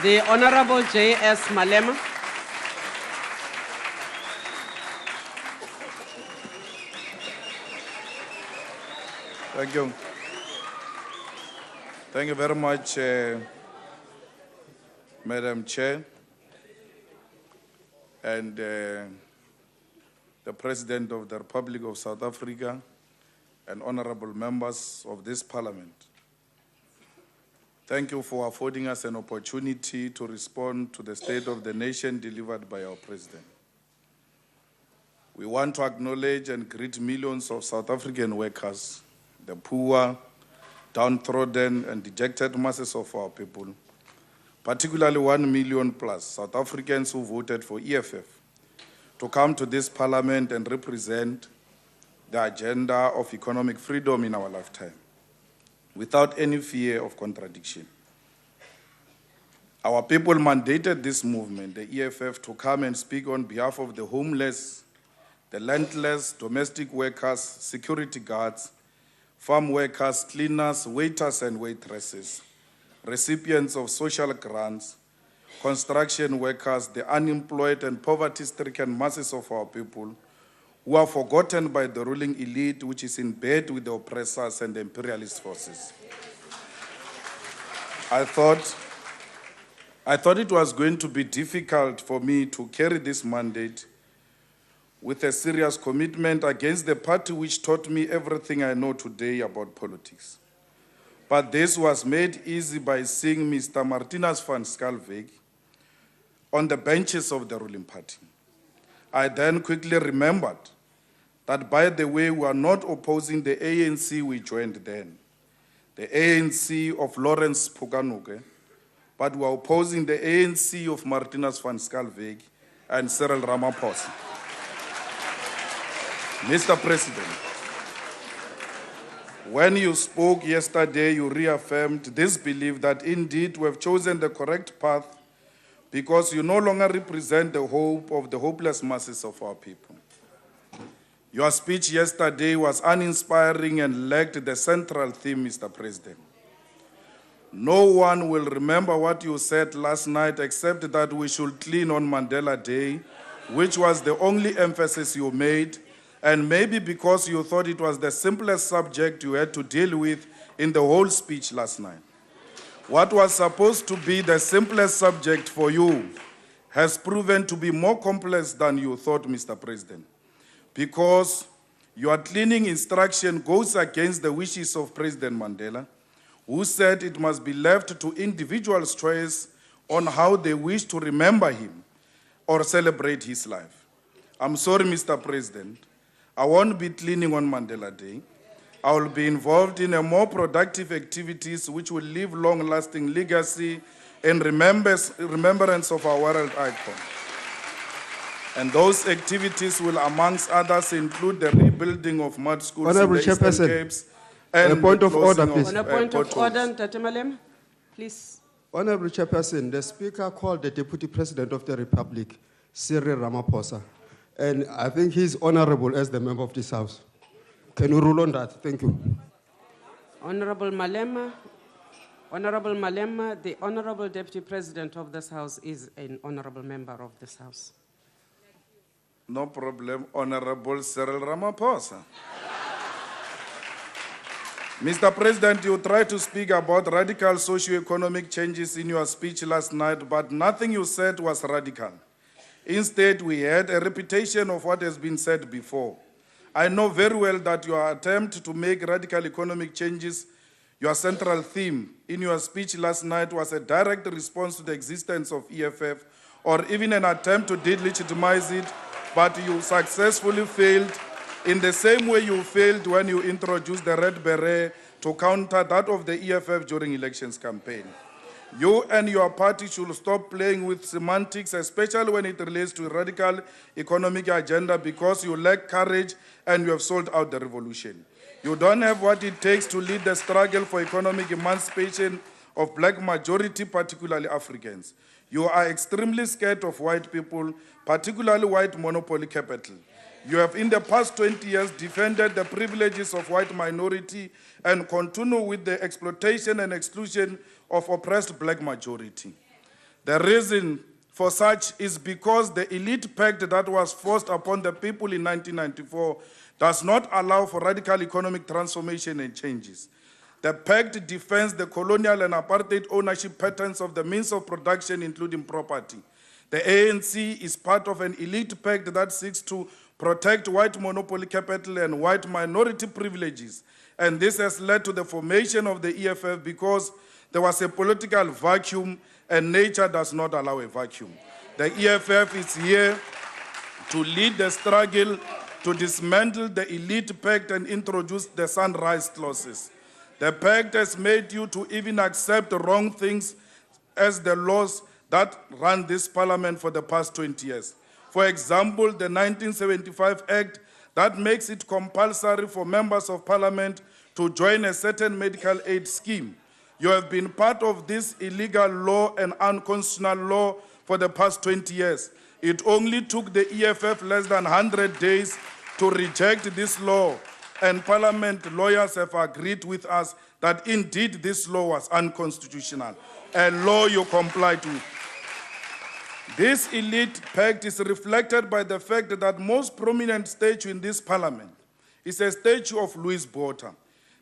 The Honorable J.S. Malema. Thank you. Thank you very much, Madam Chair, and the President of the Republic of South Africa, and honorable members of this Parliament. Thank you for affording us an opportunity to respond to the State of the Nation delivered by our President. We want to acknowledge and greet millions of South African workers, the poor, downtrodden and dejected masses of our people, particularly 1 million plus South Africans who voted for EFF to come to this Parliament and represent the agenda of economic freedom in our lifetime, without any fear of contradiction. Our people mandated this movement, the EFF, to come and speak on behalf of the homeless, the landless, domestic workers, security guards, farm workers, cleaners, waiters and waitresses, recipients of social grants, construction workers, the unemployed and poverty-stricken masses of our people who are forgotten by the ruling elite, which is in bed with the oppressors and the imperialist forces. I thought it was going to be difficult for me to carry this mandate with a serious commitment against the party which taught me everything I know today about politics. But this was made easy by seeing Mr. Martinus van Schalkwyk on the benches of the ruling party. I then quickly remembered that, by the way, we are not opposing the ANC we joined then, the ANC of Lawrence Pokanuke, but we are opposing the ANC of Martinus van Schalkwyk and Cyril Ramaphosa. Mr. President, when you spoke yesterday, you reaffirmed this belief that indeed we have chosen the correct path because you no longer represent the hope of the hopeless masses of our people. Your speech yesterday was uninspiring and lacked the central theme, Mr. President. No one will remember what you said last night except that we should clean on Mandela Day, which was the only emphasis you made, and maybe because you thought it was the simplest subject you had to deal with in the whole speech last night. What was supposed to be the simplest subject for you has proven to be more complex than you thought, Mr. President, because your cleaning instruction goes against the wishes of President Mandela, who said it must be left to individuals' choice on how they wish to remember him or celebrate his life. I'm sorry, Mr. President, I won't be cleaning on Mandela Day. I will be involved in a more productive activities which will leave long-lasting legacy and remembrance of our world icon. And those activities will, amongst others, include the rebuilding of mud schools in the Eastern Capes and a point of order, please. On a point of order, Tate Malema, please. Honorable Chairperson, the Speaker called the Deputy President of the Republic, Cyril Ramaphosa, and I think he's honorable as the member of this House. Can you rule on that? Thank you. Honorable Malema, the Honorable Deputy President of this House is an honorable member of this House. No problem, Honorable Cyril Ramaphosa. Mr. President, you tried to speak about radical socio-economic changes in your speech last night, but nothing you said was radical. Instead, we had a repetition of what has been said before. I know very well that your attempt to make radical economic changes your central theme in your speech last night was a direct response to the existence of EFF, or even an attempt to delegitimize it, but you successfully failed in the same way you failed when you introduced the red beret to counter that of the EFF during elections campaign. You and your party should stop playing with semantics, especially when it relates to a radical economic agenda, because you lack courage and you have sold out the revolution. You don't have what it takes to lead the struggle for economic emancipation of black majority, particularly Africans. You are extremely scared of white people, particularly white monopoly capital. You have in the past 20 years defended the privileges of white minority and continue with the exploitation and exclusion of oppressed black majority. The reason for such is because the elite pact that was forced upon the people in 1994 does not allow for radical economic transformation and changes. The pact defends the colonial and apartheid ownership patterns of the means of production, including property. The ANC is part of an elite pact that seeks to protect white monopoly capital and white minority privileges. And this has led to the formation of the EFF because there was a political vacuum and nature does not allow a vacuum. The EFF is here to lead the struggle to dismantle the elite pact and introduce the sunrise clauses. The pact has made you to even accept wrong things as the laws that run this parliament for the past 20 years. For example, the 1975 Act that makes it compulsory for members of parliament to join a certain medical aid scheme. You have been part of this illegal law and unconstitutional law for the past 20 years. It only took the EFF less than 100 days to reject this law, and parliament lawyers have agreed with us that indeed this law was unconstitutional, a law you complied with. This elite pact is reflected by the fact that the most prominent statue in this parliament is a statue of Louis Botha.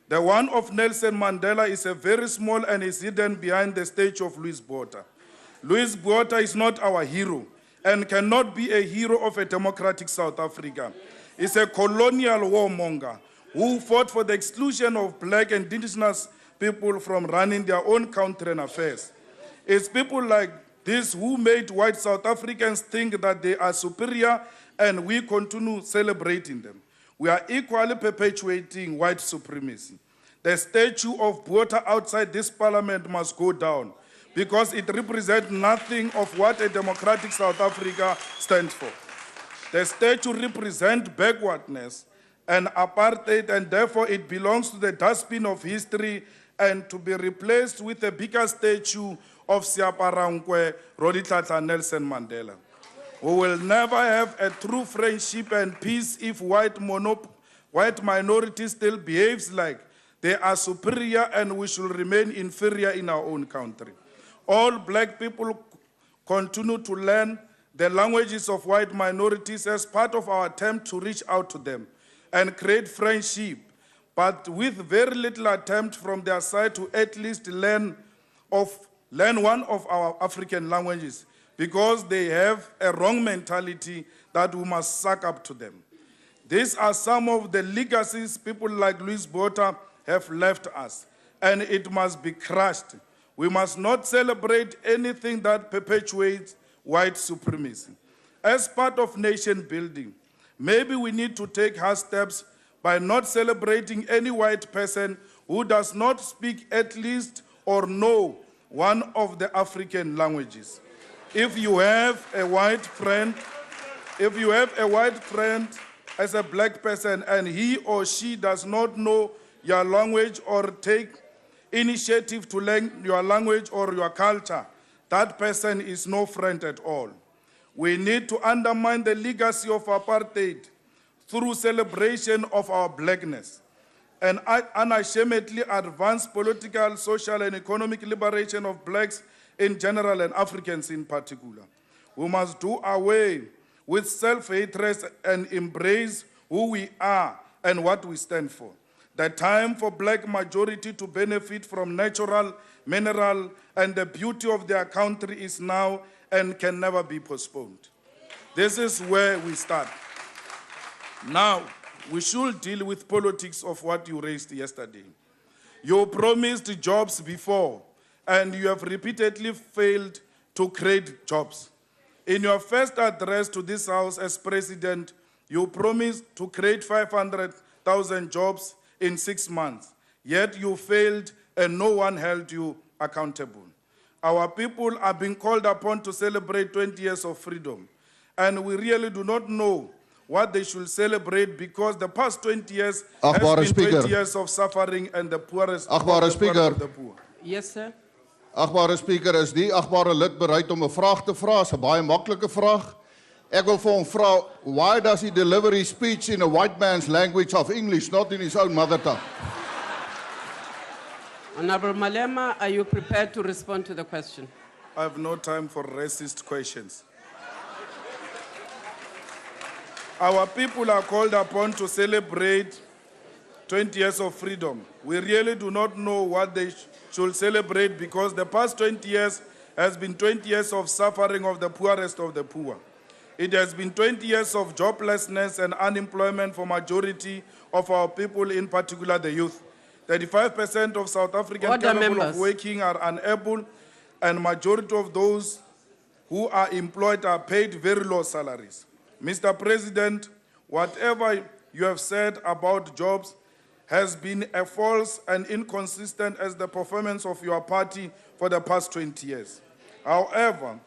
The one of Nelson Mandela is a very small and is hidden behind the statue of Louis Botha. Louis Botha is not our hero and cannot be a hero of a democratic South Africa. He's a colonial warmonger who fought for the exclusion of black and indigenous people from running their own country and affairs. It's people like this who made white South Africans think that they are superior, and we continue celebrating them. We are equally perpetuating white supremacy. The statue of Botha outside this parliament must go down because it represents nothing of what a democratic South Africa stands for. The statue represents backwardness and apartheid, and therefore it belongs to the dustbin of history and to be replaced with a bigger statue of Siaparankwe Roditlahla Nelson Mandela. We will never have a true friendship and peace if white minority still behaves like they are superior and we should remain inferior in our own country. All black people continue to learn the languages of white minorities as part of our attempt to reach out to them and create friendship, but with very little attempt from their side to at least learn one of our African languages, because they have a wrong mentality that we must suck up to them. These are some of the legacies people like Louis Botha have left us, and it must be crushed. We must not celebrate anything that perpetuates white supremacy. As part of nation building, maybe we need to take hard steps by not celebrating any white person who does not speak at least or know one of the African languages. If you have a white friend as a black person and he or she does not know your language or take initiative to learn your language or your culture, that person is no friend at all. We need to undermine the legacy of apartheid through celebration of our blackness and unashamedly advance political, social, and economic liberation of blacks in general and Africans in particular. We must do away with self-hatred and embrace who we are and what we stand for. The time for black majority to benefit from natural, mineral, and the beauty of their country is now and can never be postponed. This is where we start. Now, we should deal with politics of what you raised yesterday. You promised jobs before, and you have repeatedly failed to create jobs. In your first address to this House as president, you promised to create 500,000 jobs in 6 months, yet you failed and no one held you accountable. Our people are being called upon to celebrate 20 years of freedom, and we really do not know what they should celebrate because the past 20 years has been 20 years of suffering and the poorest of the poor. Yes, sir. Agbare Speaker, is die agbare lid bereid om 'n vraag te vra? Is 'n baie maklike vraag. Ek wil vir hom vra, why does he deliver his speech in a white man's language of English, not in his own mother tongue? Honorable Malema, are you prepared to respond to the question? I have no time for racist questions. Our people are called upon to celebrate 20 years of freedom. We really do not know what they should celebrate because the past 20 years has been 20 years of suffering of the poorest of the poor. It has been 20 years of joblessness and unemployment for majority of our people, in particular the youth. 35% of South Africans Order, capable members. of working are unable, and majority of those who are employed are paid very low salaries. Mr. President, whatever you have said about jobs has been a false and inconsistent as the performance of your party for the past 20 years. However,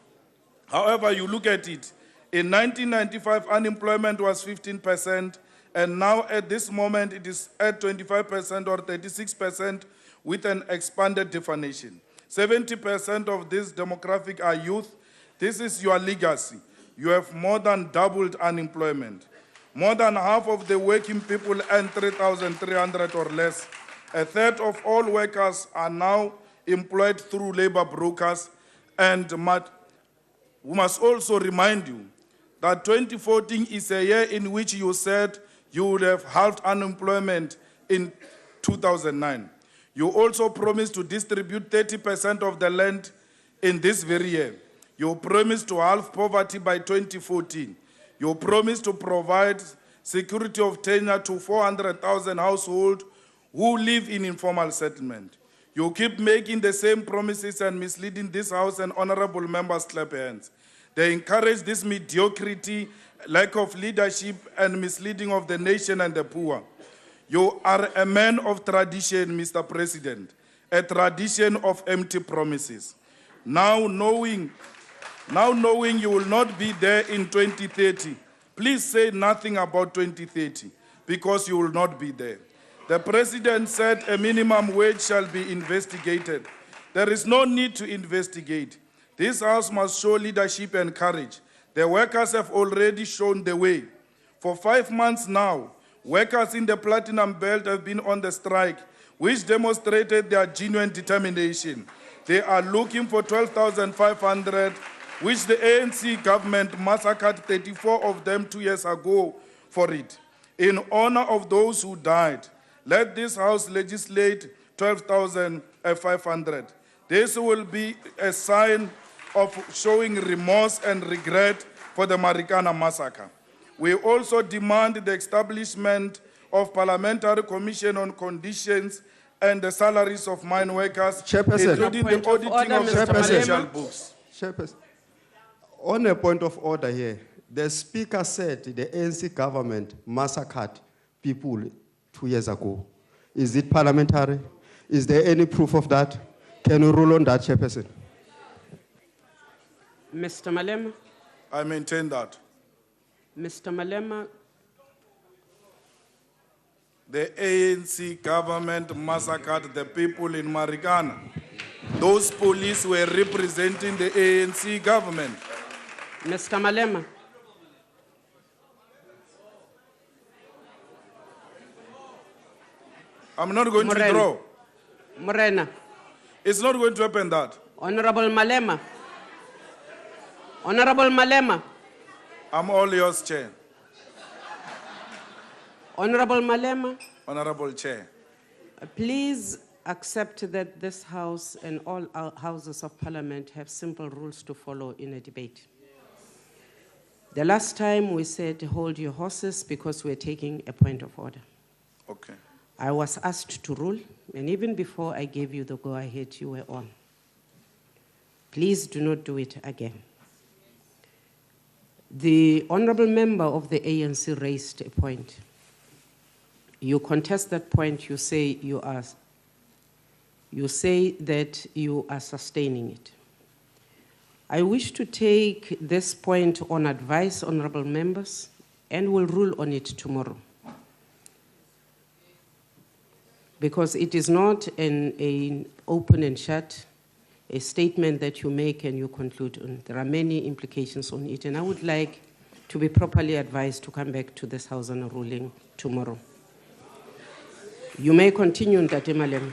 you look at it, in 1995, unemployment was 15%, and now at this moment, it is at 25% or 36% with an expanded definition. 70% of this demographic are youth. This is your legacy. You have more than doubled unemployment. More than half of the working people earn 3,300 or less. A third of all workers are now employed through labor brokers. And we must also remind you that 2014 is a year in which you said you would have halved unemployment in 2009. You also promised to distribute 30% of the land in this very year. You promised to halve poverty by 2014. You promised to provide security of tenure to 400,000 households who live in informal settlement. You keep making the same promises and misleading this House, and honorable members clap hands. They encourage this mediocrity, lack of leadership, and misleading of the nation and the poor. You are a man of tradition, Mr. President, a tradition of empty promises. Now knowing you will not be there in 2030, please say nothing about 2030 because you will not be there. The President said a minimum wage shall be investigated. There is no need to investigate. This House must show leadership and courage. The workers have already shown the way. For 5 months now, workers in the Platinum Belt have been on the strike, which demonstrated their genuine determination. They are looking for 12,500, which the ANC government massacred 34 of them 2 years ago for it. In honor of those who died, let this House legislate 12,500. This will be a sign of showing remorse and regret for the Marikana massacre. We also demand the establishment of parliamentary commission on conditions and the salaries of mine workers, Chairperson. including Point the of auditing order, of the Mr. financial Malema. books. Chairperson, on a point of order here, the Speaker said the ANC government massacred people 2 years ago. Is it parliamentary? Is there any proof of that? Can you rule on that, Chairperson? Mr. Malema, I maintain that. Mr. Malema, The ANC government massacred the people in Marikana. Those police were representing the ANC government. Mr. Malema, I'm not going to Morena. withdraw. Morena, It's not going to happen that. Honorable Malema, Honorable Malema, I'm all yours, Chair. Honorable Malema, Honorable Chair. please accept that this House and all our houses of Parliament have simple rules to follow in a debate. The last time we said hold your horses because we're taking a point of order. Okay. I was asked to rule, and even before I gave you the go-ahead, you were on. Please do not do it again. The honorable member of the ANC raised a point. You contest that point, you say that you are sustaining it. I wish to take this point on advice, honorable members, and will rule on it tomorrow. Because it is not an open and shut, a statement that you make and you conclude on. There are many implications on it, and I would like to be properly advised to come back to this House on a ruling tomorrow. You may continue, Ntate Malema.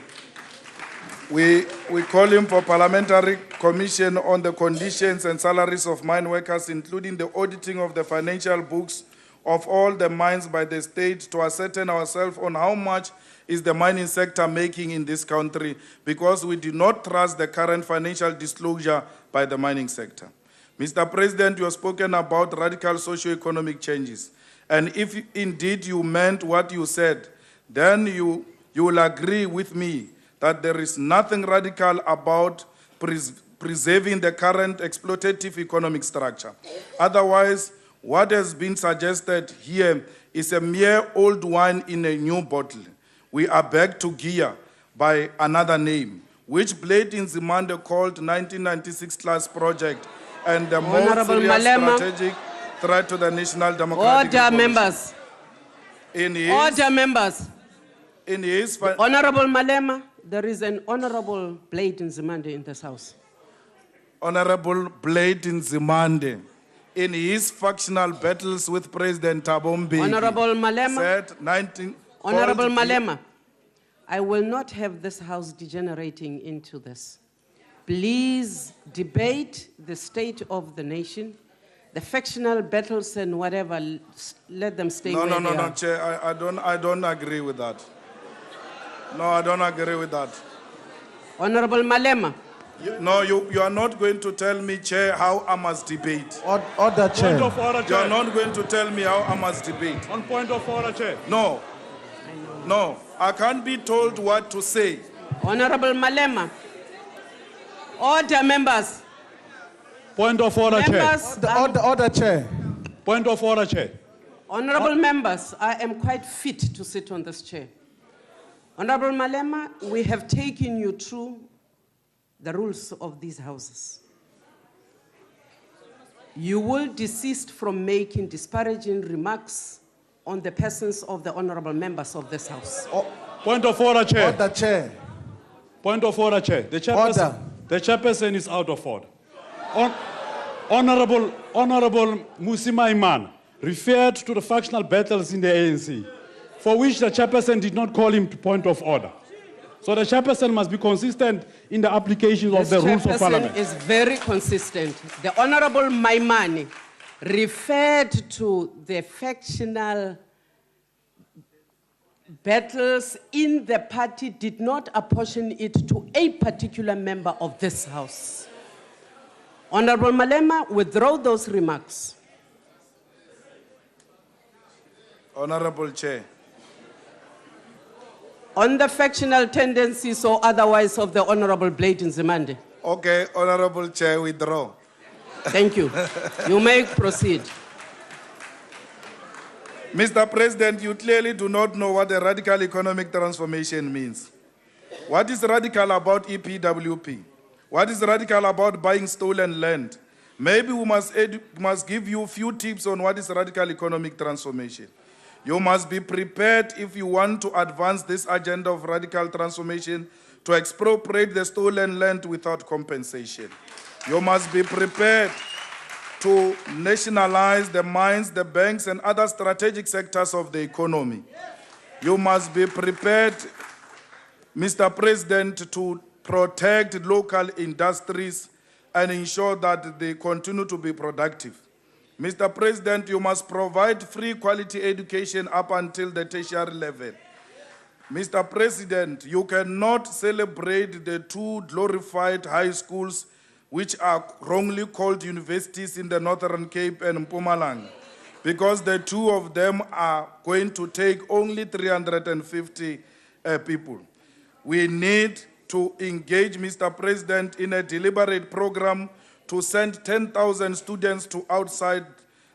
We call him for parliamentary commission on the conditions and salaries of mine workers, including the auditing of the financial books of all the mines by the state, to ascertain ourselves on how much is the mining sector making in this country, because we do not trust the current financial disclosure by the mining sector. Mr. President, you have spoken about radical socio-economic changes. And if indeed you meant what you said, then you will agree with me that there is nothing radical about preserving the current exploitative economic structure. Otherwise, what has been suggested here is a mere old wine in a new bottle. We are back to gear by another name, which Blade in Zimande called 1996 class project and the more Honorable serious Malema. strategic threat to the national democratic Order, evolution. members. Order, members. In his Honorable Malema, there is an Honorable Blade in Zimande in this house. Honorable Blade in Zimande, in his factional battles with President Thabo Mbeki, Honorable Malema. said Honorable Malema, I will not have this house degenerating into this. Please debate the state of the nation, the factional battles and whatever, let them stay where they are. No, Chair, I don't agree with that. No, I don't agree with that. Honorable Malema. You are not going to tell me, Chair, how I must debate. Order, Chair. Point of order, You Chair. are not going to tell me how I must debate. On point of order, Chair. No, I can't be told what to say. Honorable Malema. Order, members. Point of order, Chair. Members, Order, Chair. Point of order, Chair. honorable members, I am quite fit to sit on this chair. Honorable Malema, we have taken you through the rules of these houses. You will desist from making disparaging remarks on the persons of the honorable members of this house. Point of order, Chair. Order, Chair. Point of order, Chair. The chairperson is out of order. Honorable Musima Iman referred to the factional battles in the ANC, for which the chairperson did not call him to point of order. So the chairperson must be consistent in the application of the rules of parliament. This chairperson is very consistent. The Honorable Maimani referred to the factional battles in the party, did not apportion it to a particular member of this house. Honorable Malema, withdraw those remarks. Honorable Chair. On the factional tendencies or otherwise of the Honorable Blade Nzimande. Okay, Honorable Chair, withdraw. Thank you. You may proceed. Mr. President, you clearly do not know what a radical economic transformation means. What is radical about EPWP? What is radical about buying stolen land? Maybe we must give you a few tips on what is radical economic transformation. You must be prepared, if you want to advance this agenda of radical transformation, to expropriate the stolen land without compensation. You must be prepared to nationalize the mines, the banks, and other strategic sectors of the economy. You must be prepared, Mr. President, to protect local industries and ensure that they continue to be productive. Mr. President, you must provide free quality education up until the tertiary level. Mr. President, you cannot celebrate the two glorified high schools which are wrongly called universities in the Northern Cape and Mpumalanga, because the two of them are going to take only 350 people. We need to engage, Mr. President, in a deliberate program to send 10,000 students to outside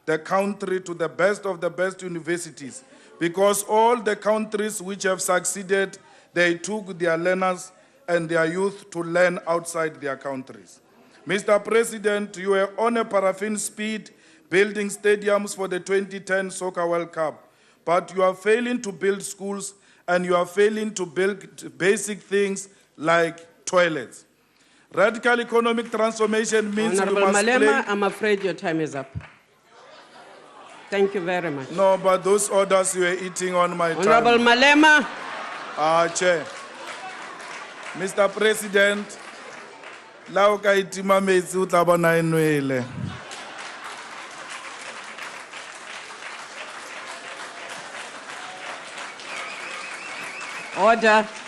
the country to the best of the best universities, because all the countries which have succeeded, they took their learners and their youth to learn outside their countries. Mr. President, you were on a paraffin speed building stadiums for the 2010 Soccer World Cup, but you are failing to build schools and you are failing to build basic things like toilets. Radical economic transformation means Honorable you must Malema, I'm afraid your time is up. Thank you very much. No, but those orders you were eating on my Honorable time. Malema. Chair. Mr. President, la o ka itima metsi o tla bona e nwele. Order.